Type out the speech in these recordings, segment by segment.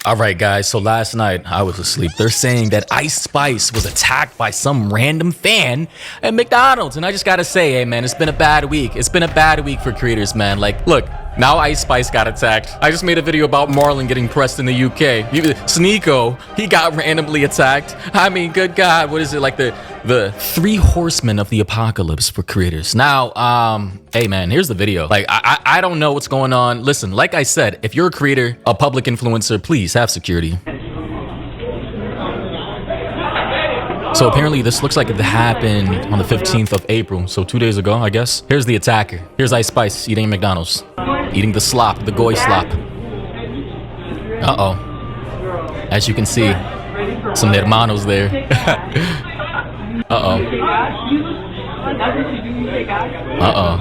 All right, guys, so last night I was asleep. They're saying that Ice Spice was attacked by some random fan at McDonald's. And I just gotta say, hey, man, it's been a bad week. It's been a bad week for creators, man. Like, look, now Ice Spice got attacked. I just made a video about Marlon getting pressed in the UK. Sneeko, he got randomly attacked. I mean, good God, what is it, like the three horsemen of the apocalypse for creators. Now, hey, man, here's the video. Like, I don't know what's going on. Listen, like I said, if you're a creator, a public influencer, please have security. So apparently this looks like it happened on the 15th of April, so 2 days ago, I guess. Here's the attacker. Here's Ice Spice eating McDonald's. Eating the slop, the goy slop. Uh-oh. As you can see, some hermanos there. Uh-oh. Uh-oh.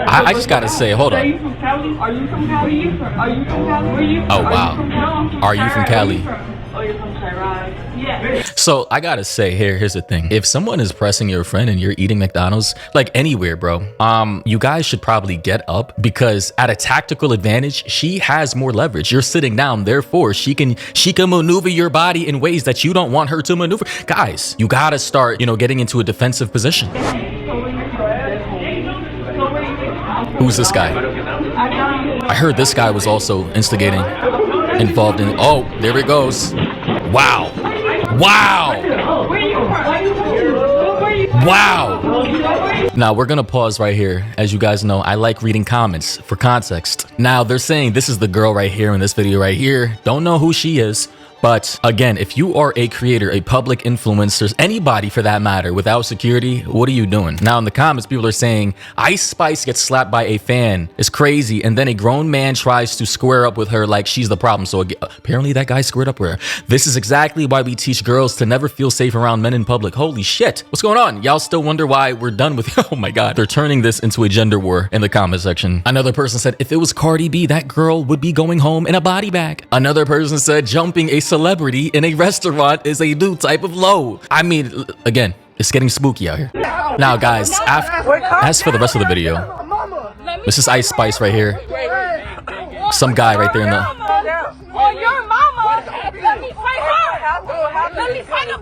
I just gotta say, hold on. Oh, wow. Are you from Cali? So I gotta say, here's the thing. If someone is pressing your friend and you're eating McDonald's, like anywhere, bro, you guys should probably get up, because at a tactical advantage, she has more leverage. You're sitting down, therefore she can maneuver your body in ways that you don't want her to maneuver. Guys, you gotta start, getting into a defensive position. Who's this guy? I heard this guy was also instigating, involved in. Oh, there it goes. Wow. Wow. Wow. Now we're gonna pause right here. As you guys know, I like reading comments for context. Now they're saying this is the girl right here in this video right here. Don't know who she is. But again, if you are a creator, a public influencer, anybody for that matter, without security, what are you doing? Now in the comments, people are saying Ice Spice gets slapped by a fan. It's crazy. And then a grown man tries to square up with her like she's the problem. So apparently that guy squared up with her. This is exactly why we teach girls to never feel safe around men in public. Holy shit. What's going on? Y'all still wonder why we're done with Oh my God. They're turning this into a gender war in the comment section. Another person said, if it was Cardi B, that girl would be going home in a body bag. Another person said, jumping a celebrity in a restaurant is a new type of low. I mean, again, it's getting spooky out here. Now, guys, as for the rest of the video, this is Ice Spice right here. Some guy right there in the. Oh, your mama. Let me fight her. Let me fight her.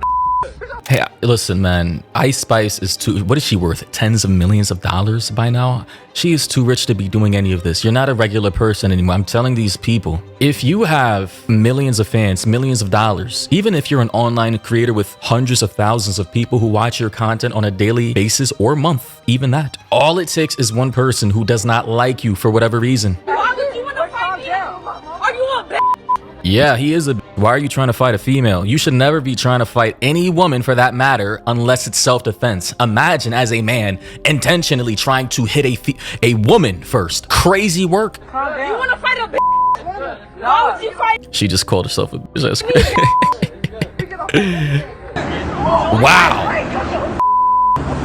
Hey, listen, man. Ice Spice is what is she worth? Tens of millions of dollars by now? She is too rich to be doing any of this. You're not a regular person anymore. I'm telling these people, if you have millions of fans, millions of dollars, even if you're an online creator with hundreds of thousands of people who watch your content on a daily basis or month, even that, all it takes is one person who does not like you for whatever reason. Why would you want to fight me? Are you a bitch? Yeah, he is a. Why are you trying to fight a female? You should never be trying to fight any woman for that matter, unless it's self-defense. Imagine as a man intentionally trying to hit a woman first. Crazy work. You want to fight a bitch? Why would you fight? She just called herself a bitch. That's crazy. Wow.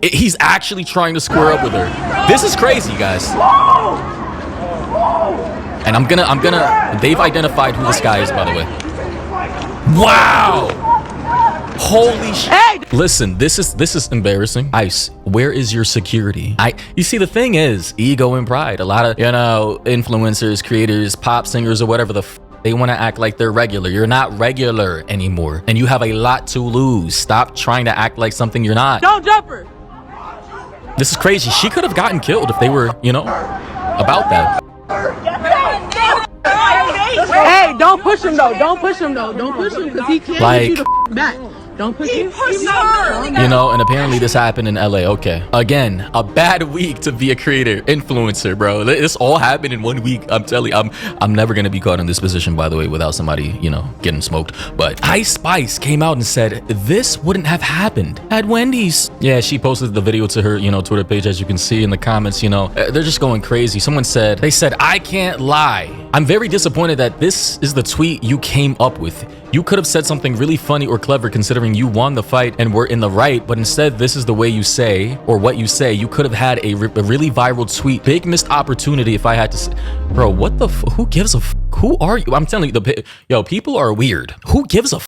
He's actually trying to square up with her. This is crazy, guys. And I'm gonna, they've identified who this guy is, by the way. Wow! Holy shit. Hey! Listen, this is embarrassing. Ice, where is your security? You see, the thing is, ego and pride. A lot of, influencers, creators, pop singers, or whatever they want to act like they're regular. You're not regular anymore. And you have a lot to lose. Stop trying to act like something you're not. Don't jump her. This is crazy. She could have gotten killed if they were, about that. Hey, don't push him though. Don't push him though. Don't push him because he can't get you the back. Don't push him. And apparently this happened in LA. Okay. Again, a bad week to be a creator, influencer, bro. This all happened in 1 week. I'm telling you, I'm never going to be caught in this position, by the way, without somebody, getting smoked. But Ice Spice came out and said this wouldn't have happened at Wendy's. Yeah, she posted the video to her, Twitter page, as you can see in the comments, they're just going crazy. They said, I can't lie. I'm very disappointed that this is the tweet you came up with. You could have said something really funny or clever considering you won the fight and were in the right, but instead this is the way you say, or what you say. You could have had a really viral tweet. Big missed opportunity if I had to say. Bro, what the who gives a who are you? I'm telling you, people are weird. Who gives a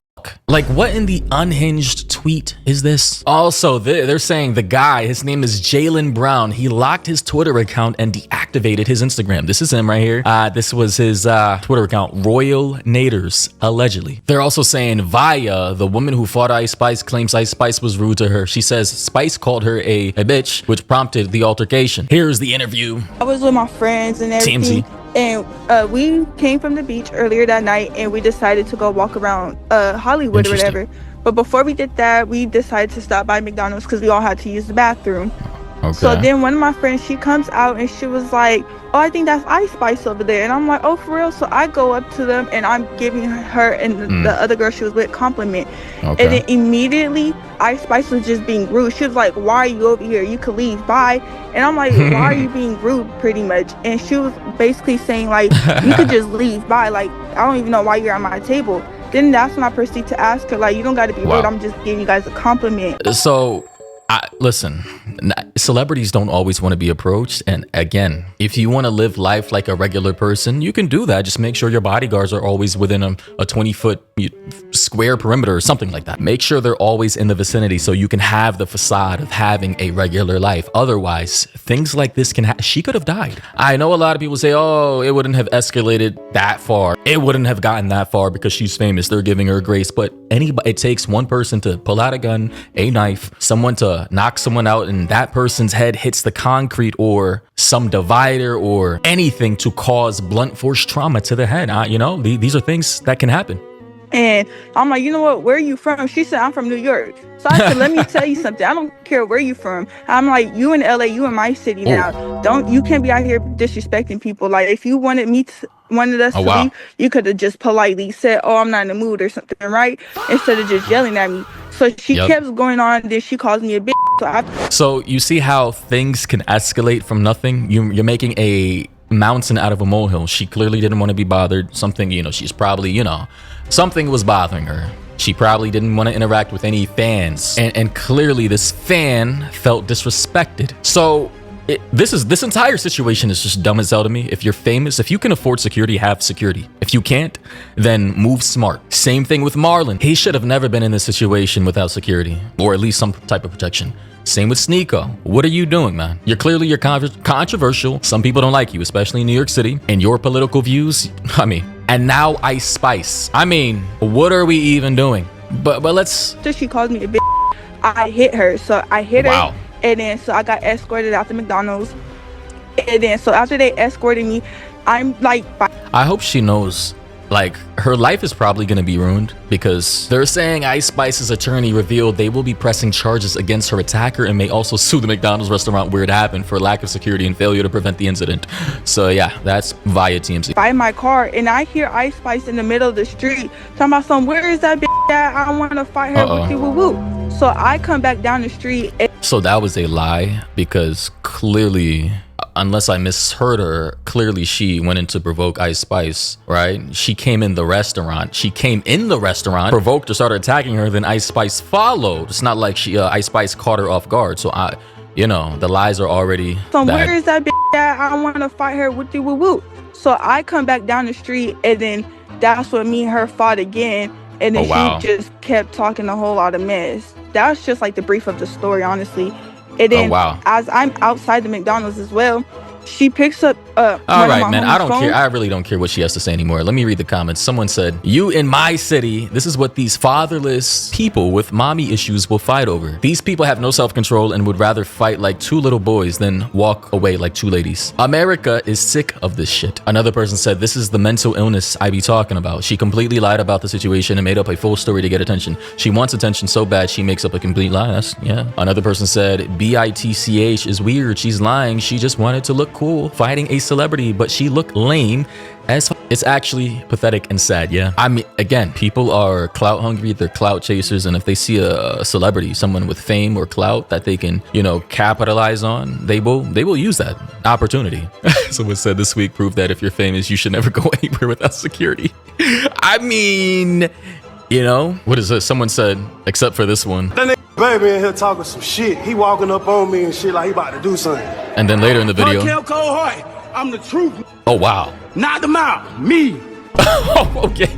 Like, what in the unhinged tweet is this? Also, they're saying the guy, his name is Jalen Brown. He locked his Twitter account and deactivated his Instagram. This is him right here. This was his Twitter account, Royal Naders, allegedly. They're also saying Vaya, the woman who fought Ice Spice, claims Ice Spice was rude to her. She says Spice called her a bitch, which prompted the altercation. Here's the interview. I was with my friends and everything. TMZ. And we came from the beach earlier that night, and we decided to go walk around Hollywood or whatever. But before we did that, we decided to stop by McDonald's because we all had to use the bathroom. Okay. So then one of my friends, she comes out and she was like, oh, I think that's Ice Spice over there. And I'm like, oh, for real? So I go up to them and I'm giving her and the other girl she was with compliment. Okay. And then immediately Ice Spice was just being rude. She was like, why are you over here? You could leave. Bye. And I'm like, why are you being rude, pretty much? And she was basically saying, like, you could just leave. Bye. Like, I don't even know why you're at my table. Then that's when I proceed to ask her, like, you don't got to be rude. I'm just giving you guys a compliment. So, listen, celebrities don't always want to be approached. And again, if you want to live life like a regular person, you can do that. Just make sure your bodyguards are always within a 20-foot square perimeter or something like that. Make sure they're always in the vicinity so you can have the facade of having a regular life. Otherwise, things like this can happen. She could have died. I know a lot of people say, oh, it wouldn't have escalated that far. It wouldn't have gotten that far because she's famous. They're giving her grace. But it takes one person to pull out a gun, a knife, someone to knock someone out, and that person's head hits the concrete or some divider or anything to cause blunt force trauma to the head. You know, these are things that can happen. And I'm like, you know what? Where are you from? She said, I'm from New York. So I said, let me tell you something. I don't care where you from. I'm like, you in LA, you in my city now. You can't be out here disrespecting people. Like, if you wanted us to leave, you could have just politely said, oh, I'm not in the mood or something, right? Instead of just yelling at me. So she kept going on. Then she calls me a bitch. So you see how things can escalate from nothing? You're making a mountain out of a molehill. She clearly didn't want to be bothered. Something, she's probably, something was bothering her. She probably didn't want to interact with any fans. And clearly this fan felt disrespected. So this entire situation is just dumb as hell to me. If you're famous, if you can afford security, have security. If you can't, then move smart. Same thing with Marlon. He should have never been in this situation without security, or at least some type of protection. Same with Sneeko. What are you doing, man? You're controversial. Some people don't like you, especially in New York City. And your political views, and now Ice Spice. What are we even doing? But let's... She calls me a bitch. I hit her. So I hit her. And then so I got escorted out to McDonald's. And then so after they escorted me, I'm like... I hope she knows, like, her life is probably going to be ruined because they're saying Ice Spice's attorney revealed they will be pressing charges against her attacker and may also sue the McDonald's restaurant where it happened for lack of security and failure to prevent the incident. So yeah, that's via TMZ. By my car, and I hear Ice Spice in the middle of the street talking about where is that bitch at? I want to fight her with you, woo woo. So I come back down the street. So that was a lie because clearly, unless I misheard her, clearly she went in to provoke Ice Spice, right? She came in the restaurant. Provoked her, started attacking her, then Ice Spice followed. It's not like Ice Spice caught her off guard. So the lies are already bad. Where is that bitch at? I want to fight her with you, woo woo. So I come back down the street, and then that's when me and her fought again. And then she just kept talking a whole lot of mess. That's just like the brief of the story, honestly. And then as I'm outside the McDonald's as well, she picks up all right, man, I don't care. I really don't care what she has to say anymore. Let me read the comments. Someone said, you in my city, this is what these fatherless people with mommy issues will fight over. These people have no self-control and would rather fight like two little boys than walk away like two ladies. America is sick of this shit. Another person said, this is the mental illness I be talking about. She completely lied about the situation and made up a full story to get attention. She wants attention so bad she makes up a complete lie. Another person said, BITCH is weird. She's lying. She just wanted to look cool fighting a celebrity, but she looked lame as it's actually pathetic and sad. Again, people are clout hungry, they're clout chasers, and if they see a celebrity, someone with fame or clout that they can capitalize on, they will use that opportunity. Someone said this week proved that if you're famous, you should never go anywhere without security. What is this? Someone said, except for this one. Baby in here talking some shit. He walking up on me and shit like he about to do something. And then later in the video, I'm the truth. oh wow. Knock them out. Me. Oh, okay.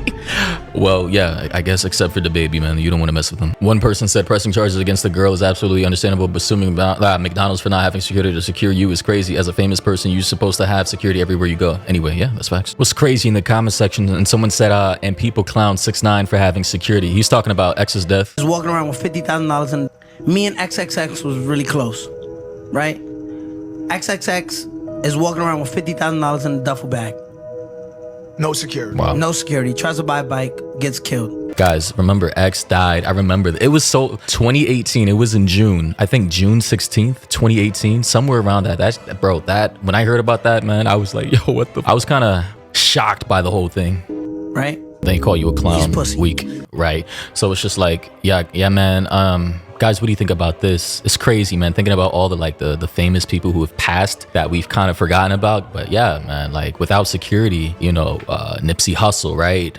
Well, yeah, I guess except for the baby, man. You don't want to mess with them. One person said pressing charges against the girl is absolutely understandable, but assuming about McDonald's for not having security to secure you is crazy. As a famous person, you're supposed to have security everywhere you go. Anyway, yeah, that's facts. What's crazy in the comment section, and someone said, and people clown 6ix9ine for having security. He's talking about X's death. He's walking around with $50,000, and me and XXX was really close, right? XXX is walking around with $50,000 in a duffel bag. No security. Wow. No security. Tries to buy a bike, gets killed. Guys, remember X died. I remember it was 2018. It was in June. I think June 16th, 2018, somewhere around that. That when I heard about that, man, I was like, yo, what the? I was kind of shocked by the whole thing. Right? They call you a clown. Pussy. Weak, right? So it's just like, yeah, man. Guys, what do you think about this? It's crazy, man. Thinking about all the famous people who have passed that we've kind of forgotten about. But yeah, man, like without security, Nipsey Hussle, right?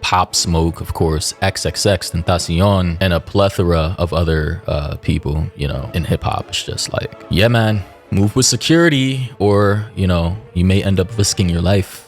Pop Smoke, of course, XXX Tentacion, and a plethora of other people, in hip hop. It's just like, yeah, man, move with security, or you may end up risking your life.